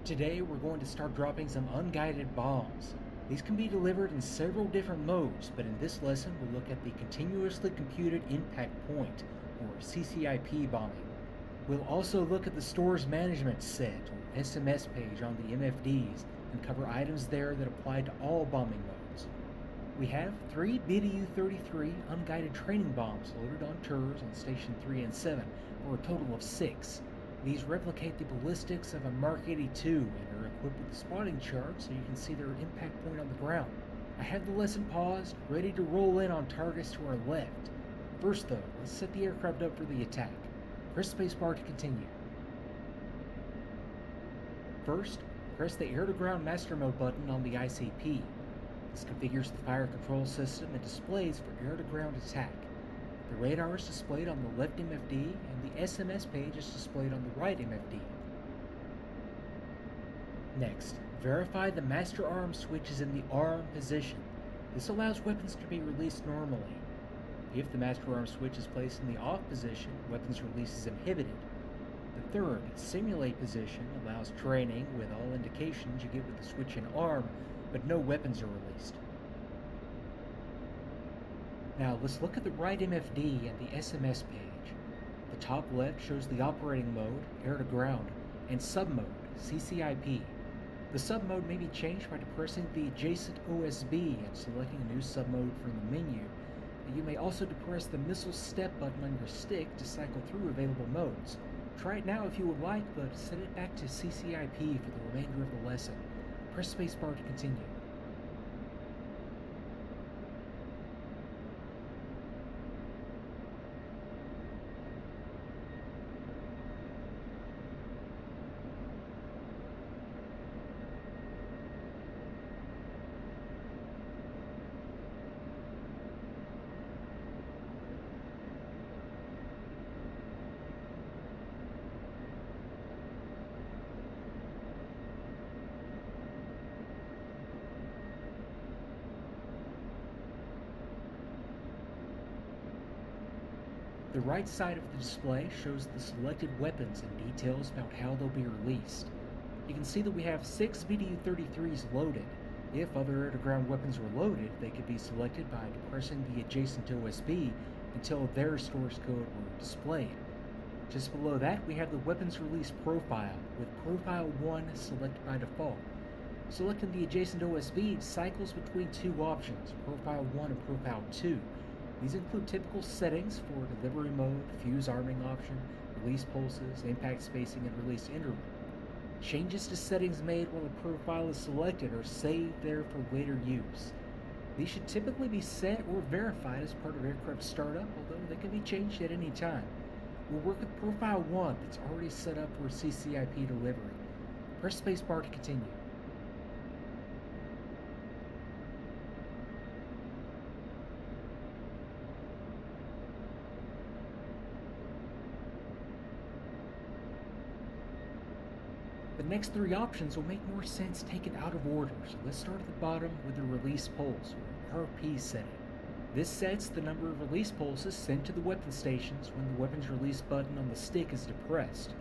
Today we're going to start dropping some unguided bombs. These can be delivered in several different modes, but in this lesson we'll look at the Continuously Computed Impact Point, or CCIP bombing. We'll also look at the Stores Management Set, or SMS page on the MFDs, and cover items there that apply to all bombing modes. We have 3 BDU-33 unguided training bombs loaded on turrets on Station 3 and 7, for a total of 6. These replicate the ballistics of a Mark 82 and are equipped with a spotting chart so you can see their impact point on the ground. I have the lesson paused, ready to roll in on targets to our left. First though, let's set the aircraft up for the attack. Press spacebar to continue. First, press the air-to-ground master mode button on the ICP. This configures the fire control system and displays for air-to-ground attack. The radar is displayed on the left MFD, and the SMS page is displayed on the right MFD. Next, verify the master arm switch is in the arm position. This allows weapons to be released normally. If the master arm switch is placed in the off position, weapons release is inhibited. The third, simulate position, allows training with all indications you get with the switch in arm, but no weapons are released. Now let's look at the right MFD and the SMS page. The top left shows the operating mode, air-to-ground, and sub-mode, CCIP. The sub-mode may be changed by depressing the adjacent OSB and selecting a new sub-mode from the menu. You may also depress the missile step button on your stick to cycle through available modes. Try it now if you would like, but set it back to CCIP for the remainder of the lesson. Press spacebar to continue. The right side of the display shows the selected weapons and details about how they'll be released. You can see that we have 6 BDU-33s loaded. If other air-to-ground weapons were loaded, they could be selected by depressing the adjacent OSB until their source code were displayed. Just below that, we have the weapons release profile, with Profile 1 selected by default. Selecting the adjacent OSB cycles between two options, Profile 1 and Profile 2. These include typical settings for delivery mode, fuse arming option, release pulses, impact spacing, and release interval. Changes to settings made while a profile is selected are saved there for later use. These should typically be set or verified as part of aircraft startup, although they can be changed at any time. We'll work with Profile 1 that's already set up for CCIP delivery. Press spacebar to continue. The next 3 options will make more sense taken out of order, so let's start at the bottom with the release pulse, or RP setting. This sets the number of release pulses sent to the weapon stations when the weapons release button on the stick is depressed.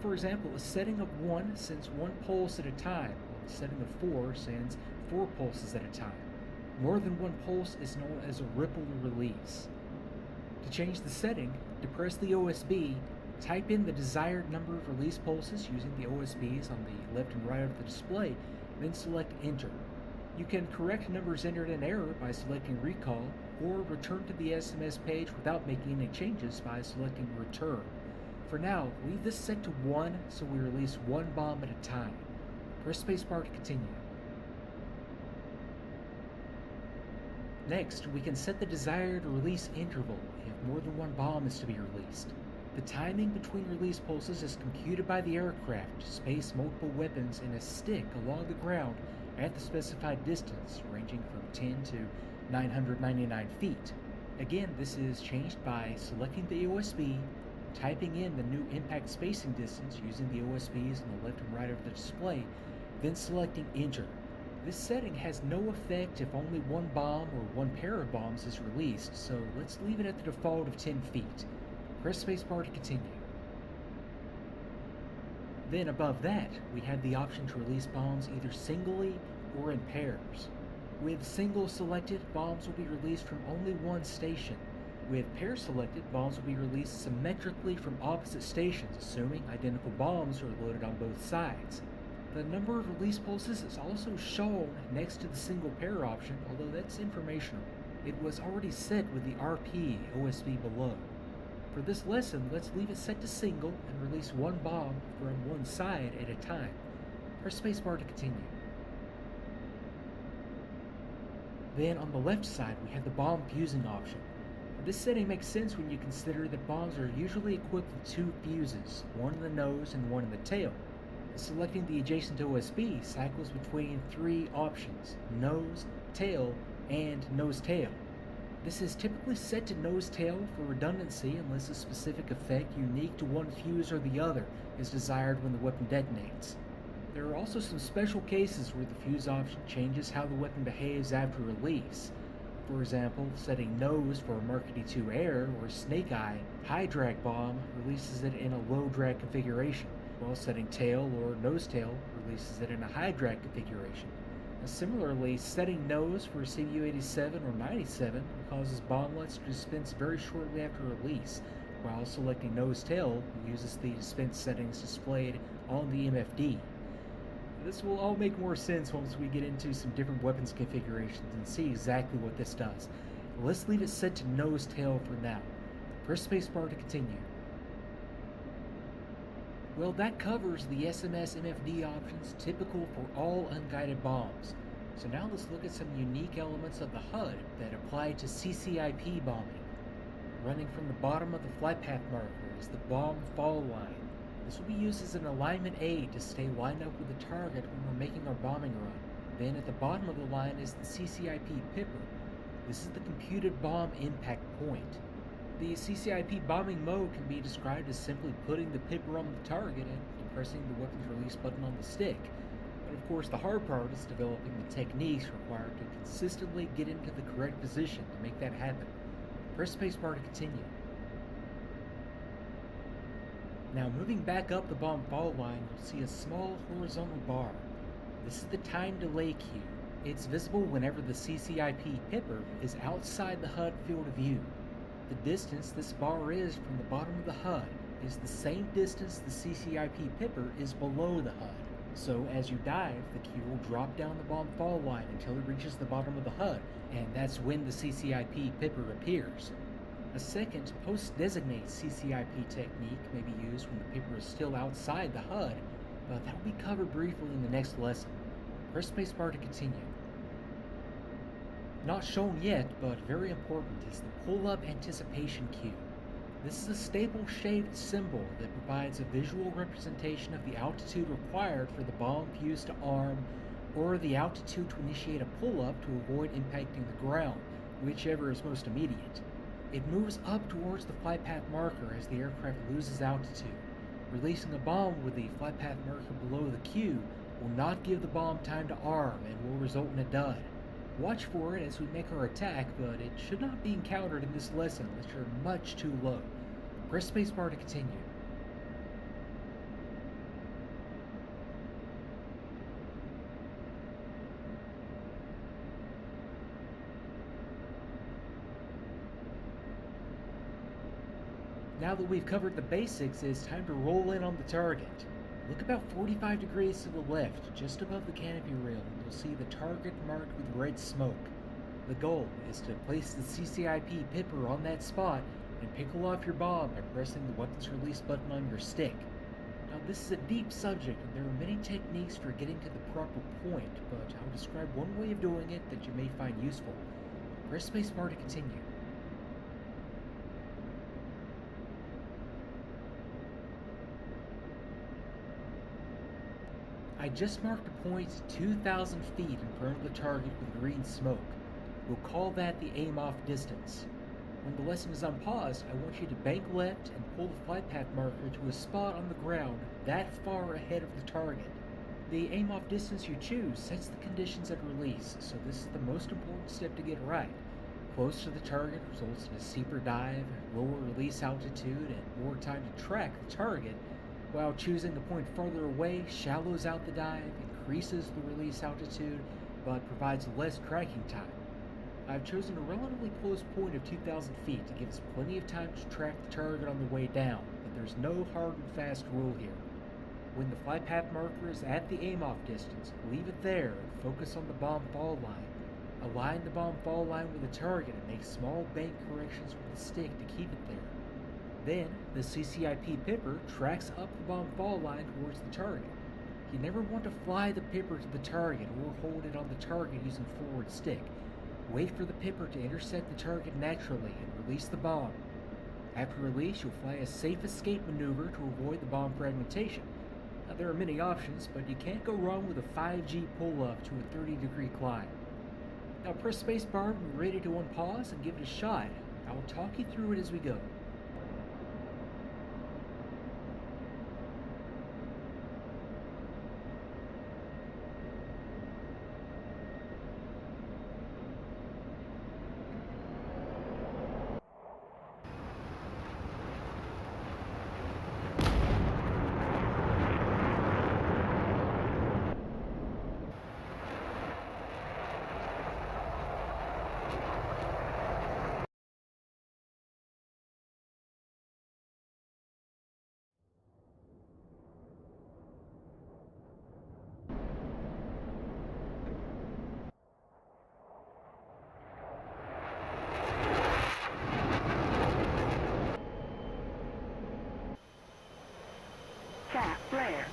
For example, a setting of 1 sends 1 pulse at a time, while a setting of 4 sends 4 pulses at a time. More than 1 pulse is known as a ripple release. To change the setting, depress the OSB, type in the desired number of release pulses using the OSBs on the left and right of the display, then select Enter. You can correct numbers entered in error by selecting Recall, or return to the SMS page without making any changes by selecting Return. For now, leave this set to 1 so we release 1 bomb at a time. Press spacebar to continue. Next, we can set the desired release interval if more than 1 bomb is to be released. The timing between release pulses is computed by the aircraft to space multiple weapons in a stick along the ground at the specified distance, ranging from 10 to 999 feet. Again, this is changed by selecting the OSB, typing in the new impact spacing distance using the OSBs on the left and right of the display, then selecting Enter. This setting has no effect if only 1 bomb or 1 pair of bombs is released, so let's leave it at the default of 10 feet. Press spacebar to continue. Then above that, we have the option to release bombs either singly or in pairs. With single selected, bombs will be released from only one station. With pair selected, bombs will be released symmetrically from opposite stations, assuming identical bombs are loaded on both sides. The number of release pulses is also shown next to the single pair option, although that's informational. It was already set with the RP OSB below. For this lesson, let's leave it set to single and release one bomb from one side at a time. Press spacebar to continue. Then on the left side, we have the bomb fusing option. This setting makes sense when you consider that bombs are usually equipped with two fuses, one in the nose and one in the tail. Selecting the adjacent OSB cycles between three options: nose, tail, and nose-tail. This is typically set to nose-tail for redundancy unless a specific effect unique to one fuse or the other is desired when the weapon detonates. There are also some special cases where the fuse option changes how the weapon behaves after release. For example, setting nose for a Mark 82 air or snake eye high drag bomb releases it in a low drag configuration, while setting tail or nose tail releases it in a high drag configuration. Similarly, setting nose for a CU-87 or 97 causes bomblets to dispense very shortly after release, while selecting nose tail uses the dispense settings displayed on the MFD. This will all make more sense once we get into some different weapons configurations and see exactly what this does. Let's leave it set to nose tail for now. Press spacebar to continue. Well, that covers the SMS MFD options typical for all unguided bombs. So now let's look at some unique elements of the HUD that apply to CCIP bombing. Running from the bottom of the flight path marker is the bomb fall line. This will be used as an alignment aid to stay lined up with the target when we're making our bombing run. Then at the bottom of the line is the CCIP pipper. This is the computed bomb impact point. The CCIP bombing mode can be described as simply putting the pipper on the target and pressing the weapon's release button on the stick. But of course the hard part is developing the techniques required to consistently get into the correct position to make that happen. Press spacebar to continue. Now moving back up the bomb fall line, you'll see a small horizontal bar. This is the time delay cue. It's visible whenever the CCIP pipper is outside the HUD field of view. The distance this bar is from the bottom of the HUD is the same distance the CCIP pipper is below the HUD. So as you dive, the cue will drop down the bomb fall line until it reaches the bottom of the HUD, and that's when the CCIP pipper appears. A second post-designate CCIP technique may be used when the pipper is still outside the HUD, but that will be covered briefly in the next lesson. Press spacebar to continue. Not shown yet, but very important, is the pull-up anticipation cue. This is a staple-shaped symbol that provides a visual representation of the altitude required for the bomb fuse to arm, or the altitude to initiate a pull-up to avoid impacting the ground, whichever is most immediate. It moves up towards the flight path marker as the aircraft loses altitude. Releasing a bomb with the flight path marker below the cue will not give the bomb time to arm and will result in a dud. Watch for it as we make our attack, but it should not be encountered in this lesson unless you're much too low. Press spacebar to continue. Now that we've covered the basics, it's time to roll in on the target. Look about 45 degrees to the left, just above the canopy rail, and you'll see the target marked with red smoke. The goal is to place the CCIP pipper on that spot and pickle off your bomb by pressing the weapons release button on your stick. Now this is a deep subject and there are many techniques for getting to the proper point, but I'll describe one way of doing it that you may find useful. Press spacebar to continue. I just marked a point 2,000 feet in front of the target with green smoke. We'll call that the aim-off distance. When the lesson is unpaused, I want you to bank left and pull the flight path marker to a spot on the ground that far ahead of the target. The aim-off distance you choose sets the conditions at release, so this is the most important step to get right. Close to the target results in a steeper dive, lower release altitude, and more time to track the target. while choosing a point further away shallows out the dive, increases the release altitude, but provides less cracking time. I've chosen a relatively close point of 2,000 feet to give us plenty of time to track the target on the way down, but there's no hard and fast rule here. When the flight path marker is at the aim-off distance, leave it there and focus on the bomb fall line. Align the bomb fall line with the target and make small bank corrections with the stick to keep it there. Then, the CCIP pipper tracks up the bomb fall line towards the target. You never want to fly the pipper to the target or hold it on the target using forward stick. Wait for the pipper to intersect the target naturally and release the bomb. After release, you'll fly a safe escape maneuver to avoid the bomb fragmentation. Now, there are many options, but you can't go wrong with a 5G pull-up to a 30-degree climb. Now press spacebar when you're ready to unpause and give it a shot. I will talk you through it as we go. Cap flare.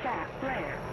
Cap flare.